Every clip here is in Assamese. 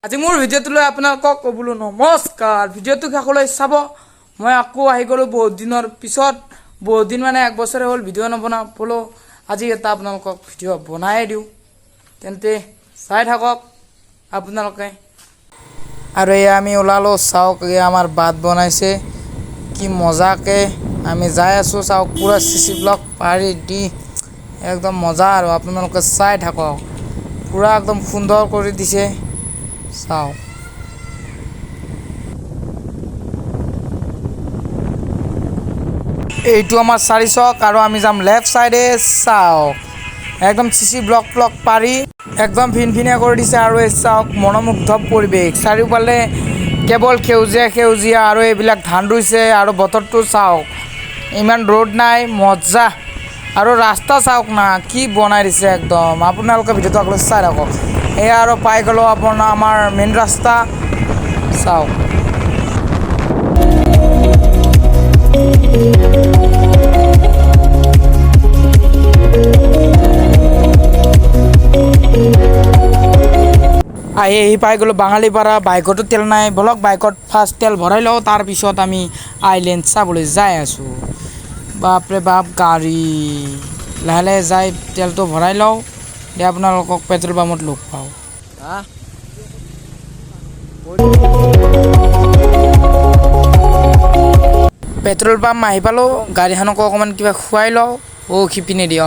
আজি মোৰ ভিডিঅ'টোলৈ আপোনালোকক ক'বলৈ নমস্কাৰ। ভিডিঅ'টো শেষলৈ চাব। মই আকৌ আহি গ'লোঁ বহুত দিনৰ পিছত, বহুত দিন মানে 1 বছৰে হ'ল ভিডিঅ' নবনাবলৈ। আজি এটা আপোনালোকক ভিডিঅ' বনাই দিওঁ, তেন্তে চাই থাকক আপোনালোকে। আৰু এয়া আমি ওলালোঁ, চাওক এয়া আমাৰ ভাত বনাইছে, কি মজাকৈ আমি যাই আছোঁ। চাওক পুৰা চিচি ব্লক পাৰি দি একদম মজা, আৰু আপোনালোকে চাই থাকক। পুৰা একদম সুন্দৰ কৰি দিছে, চাওক। এইটো আমাৰ 4 চক, আৰু আমি যাম লেফ্ট চাইডে। চাওক একদম চিচি ব্লক পাৰি একদম ফিনফিনীয়া কৰি দিছে। আৰু এই চাওক মনোমুগ্ধ পৰিৱেশ, চাৰিওফালে কেৱল সেউজীয়া আৰু এইবিলাক ধান ৰুইছে। আৰু বতৰটো চাওক, ইমান ৰ'দ নাই, মজা। আৰু ৰাস্তা চাওক না, কি বনাই দিছে একদম। আপোনালোকে ভিডিঅ'টো আকৌ চাই থাকক। এয়া আৰু পাই গ'লোঁ আপোনাৰ আমাৰ মেইন ৰাস্তা, চাওক। আহি পাই গ'লোঁ বাঙালীপাৰা। বাইকতো তেল নাই, বলক বাইকত ফাৰ্ষ্ট তেল ভৰাই লওঁ, তাৰপিছত আমি আইলেণ্ড চাবলৈ যাই আছোঁ। বাপৰে বাপ, গাড়ী লাহে লাহে যাই তেলটো ভৰাই লওঁ, এতিয়া আপোনালোকক পেট্ৰল পাম্পত লগ পাওঁ। পেট্ৰল পাম্প আহি পালোঁ, গাড়ীখনকো অকণমান কিবা খুৱাই লওঁ। সিপিনেদি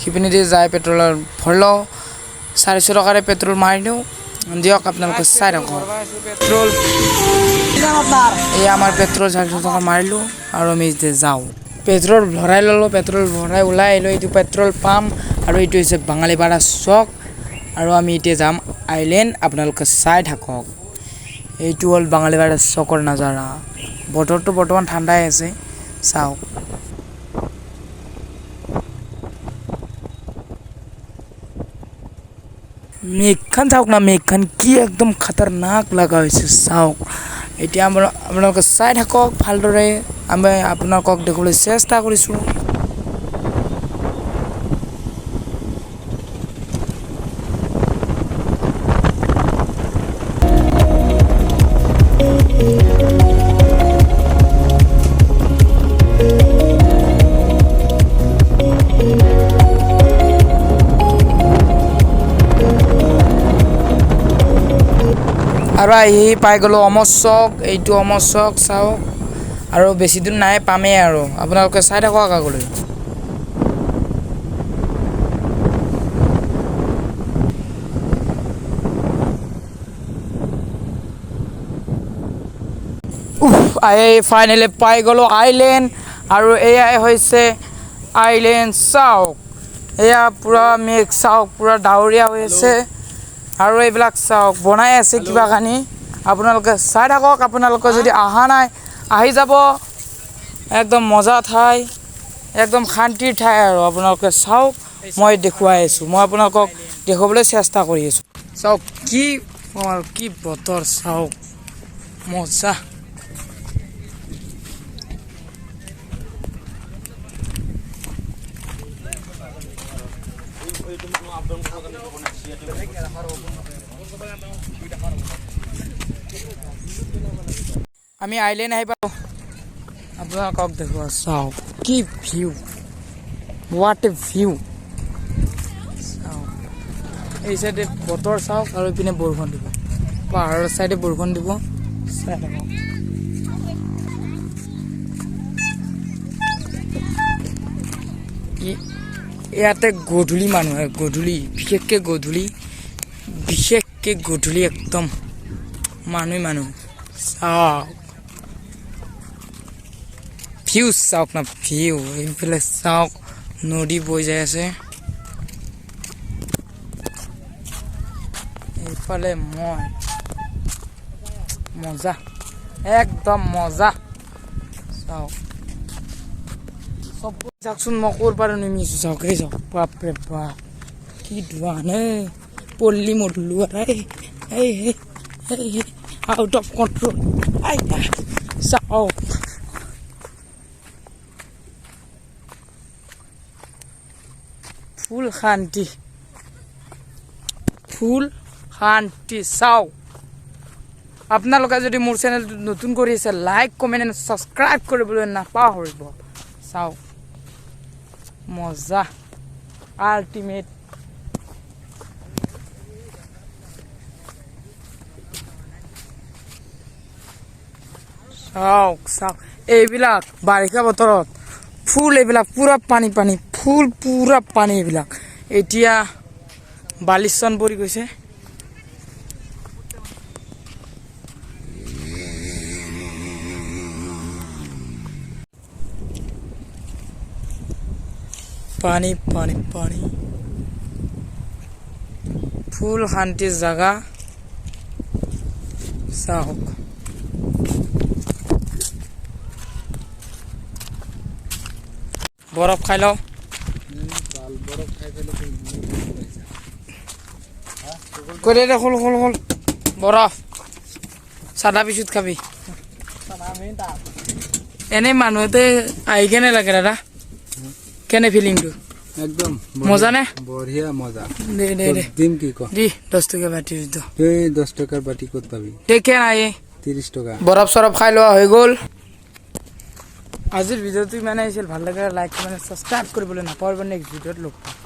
সিপিনেদি যাই পেট্ৰলৰ ভৰাই লওঁ। 400 টকাৰে পেট্ৰল মাৰি দিওঁ, দিয়ক আপোনালোকে চাই থাকক। পেট্ৰল এয়া আমাৰ পেট্ৰল 400 টকা মাৰিলোঁ, আৰু আমি এতিয়া যাওঁ। পেট্ৰল ভৰাই ল'লোঁ, পেট্ৰল ভৰাই ওলাই আহিলোঁ। এইটো পেট্ৰল পাম্প, আৰু এইটো হৈছে বাঙালীপাৰা চক, আৰু আমি এতিয়া যাম আইলেণ্ড। আপোনালোকে চাই থাকক। এইটো হ'ল বাঙালীপাৰা চকৰ নাজাৰা। বতৰটো বৰ্তমান ঠাণ্ডাই আছে, চাওক। মেঘখন চাওক না, মেঘখন কি একদম খাতাৰনাক লগা হৈছে, চাওক। এতিয়া আপোনালোকে চাই থাকক ভালদৰে, আমি আপোনালোকক দেখুৱাবলৈ চেষ্টা কৰিছোঁ। আৰু আহি পাই গ'লোঁ অমৰ চক। এইটো অমৰ চক, চাওক। আৰু বেছি দূৰ নাই, পামেই আৰু। আপোনালোকে চাই থাকক আগলৈ। ফাইনেলি পাই গ'লোঁ আইলেণ্ড, আৰু এয়াই হৈছে আইলেণ্ড, চাওক। এয়া পূৰা মেঘ চাওক, পূৰা ডাৱৰীয়া হৈ আছে। আৰু এইবিলাক চাওক বনাই আছে কিবা কানি, আপোনালোকে চাই থাকক। আপোনালোকে যদি অহা নাই, আহি যাব। একদম মজা ঠাই, একদম শান্তিৰ ঠাই। আৰু আপোনালোকে চাওক, মই দেখুৱাই আছোঁ, মই আপোনালোকক দেখুৱাবলৈ চেষ্টা কৰি আছোঁ। চাওক কি বতৰ, চাওক মজা। আমি আইলেণ্ড আহি পালোঁ, আপোনালোকক দেখুৱা, চাওক কি ভিউ, হোৱাট এ ভিউ, চাওক। এই চাইডে বতৰ চাওক, আৰু ইপিনে বৰষুণ দিব, পাহাৰৰ চাইডে বৰষুণ দিব, চাই থাকক। ইয়াতে গধূলি মানুহ হয়, বিশেষকৈ গধূলি একদম মানুহ, চাওক ভিউ চাওক না, ভিউ। এইফালে চাওক নদী বৈ যাই আছে, এইফালে মজা, একদম মজা, চাওক। চাওকচোন, মই ক'ৰ পৰা নামিছোঁ, চাওক। এই চাওক, বাপৰে বাপ, কি ধোঁৱান, পল্লী মধুলো, আউট অফ কণ্ট্ৰল, চাওক। ফুল শান্তি, চাওক। আপোনালোকে যদি মোৰ চেনেলটো নতুন কৰি আছে লাইক কমেণ্ট এণ্ড ছাবস্ক্ৰাইব কৰিবলৈ নাপাহৰিব চাওক মজা আল্টিমেট চাওক চাওক এইবিলাক বাৰিষা বতৰত ফুল এইবিলাক পুৰা পানী পানী ফুল পুৰা পানী এইবিলাক এতিয়া বালিচন পৰি গৈছে পানী পানী পানী ফুল শান্তিৰ জাগা চাওক বৰফ খাই লওঁ করে রে হল হল হল বরফ সাদা বিশুত খাবি এনে মানুষতে আহি কেনে লাগে দাদা কেনে ফিলিংটো একদম মজা নে বঢ়িয়া মজা দে দে দে দিম কি ক দি 10 টাকা বাটি দিতো এই 10 টাকার বাটি কত পাবি দেখে নাই 30 টাকা বরফ সরফ খাই লওয়া হয়ে গেল আজিৰ ভিডিওটো মানে আছিল ভাল লাগে লাইক কমেন্ট সাবস্ক্ৰাইব কৰিবলৈ নাপাহৰিব নেক্সট ভিডিওত লগ পাম